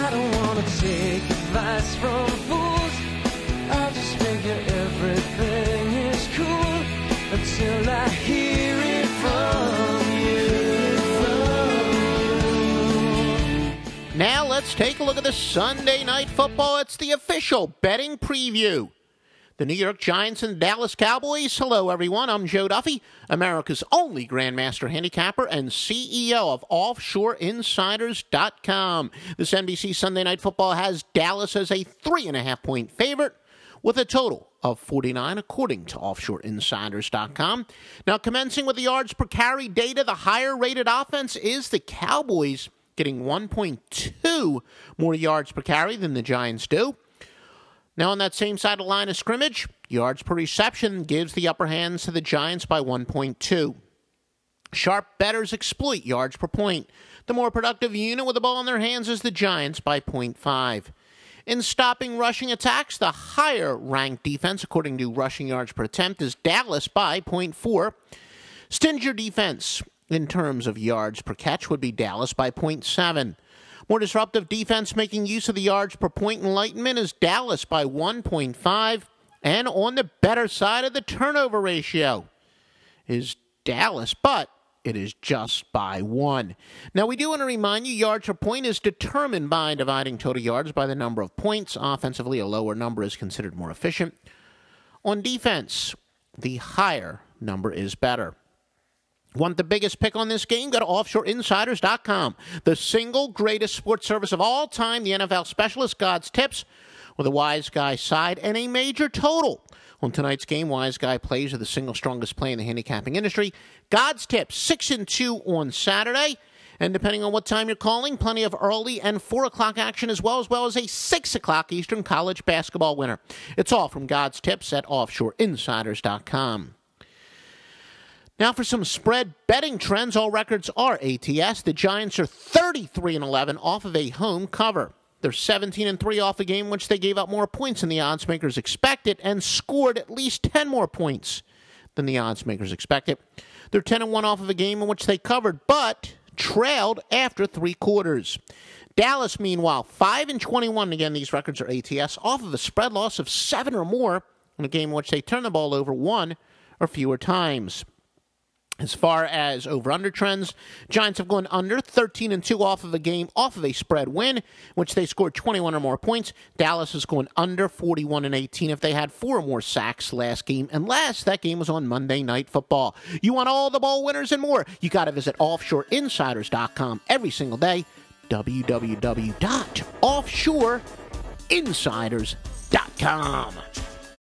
I don't want to take advice from fools. I just figure everything is cool until I hear it from you. Now let's take a look at the Sunday Night Football. It's the official betting preview. The New York Giants and Dallas Cowboys. Hello, everyone. I'm Joe Duffy, America's only Grandmaster Handicapper and CEO of OffshoreInsiders.com. This NBC Sunday Night Football has Dallas as a 3.5-point favorite with a total of 49, according to OffshoreInsiders.com. Now, commencing with the yards per carry data, the higher-rated offense is the Cowboys, getting 1.2 more yards per carry than the Giants do. Now, on that same side of the line of scrimmage, yards per reception gives the upper hands to the Giants by 1.2. Sharp bettors exploit yards per point. The more productive unit with the ball in their hands is the Giants by 0.5. In stopping rushing attacks, the higher-ranked defense, according to rushing yards per attempt, is Dallas by 0.4. Stingier defense, in terms of yards per catch, would be Dallas by 0.7. More disruptive defense making use of the yards per point enlightenment is Dallas by 1.5. And on the better side of the turnover ratio is Dallas, but it is just by 1. Now, we do want to remind you, yards per point is determined by dividing total yards by the number of points. Offensively, a lower number is considered more efficient. On defense, the higher number is better. Want the biggest pick on this game? Go to OffshoreInsiders.com. The single greatest sports service of all time, the NFL specialist, God's Tips, with a Wise Guy side and a major total. On tonight's game, Wise Guy plays are the single strongest play in the handicapping industry. God's Tips, 6-2 on Saturday. And depending on what time you're calling, plenty of early and 4 o'clock action as well as a 6 o'clock Eastern college basketball winner. It's all from God's Tips at OffshoreInsiders.com. Now for some spread betting trends. All records are ATS. The Giants are 33-11 off of a home cover. They're 17-3 off a game in which they gave up more points than the odds makers expected and scored at least 10 more points than the odds makers expected. They're 10-1 off of a game in which they covered but trailed after 3 quarters. Dallas, meanwhile, 5-21. Again, these records are ATS off of a spread loss of 7 or more in a game in which they turned the ball over 1 or fewer times. As far as over-under trends, Giants have gone under 13-2 off of a game, off of a spread win, which they scored 21 or more points. Dallas has gone under 41-18 if they had 4 or more sacks last game, unless that game was on Monday Night Football. You want all the bowl winners and more? You got to visit OffshoreInsiders.com every single day. www.offshoreinsiders.com.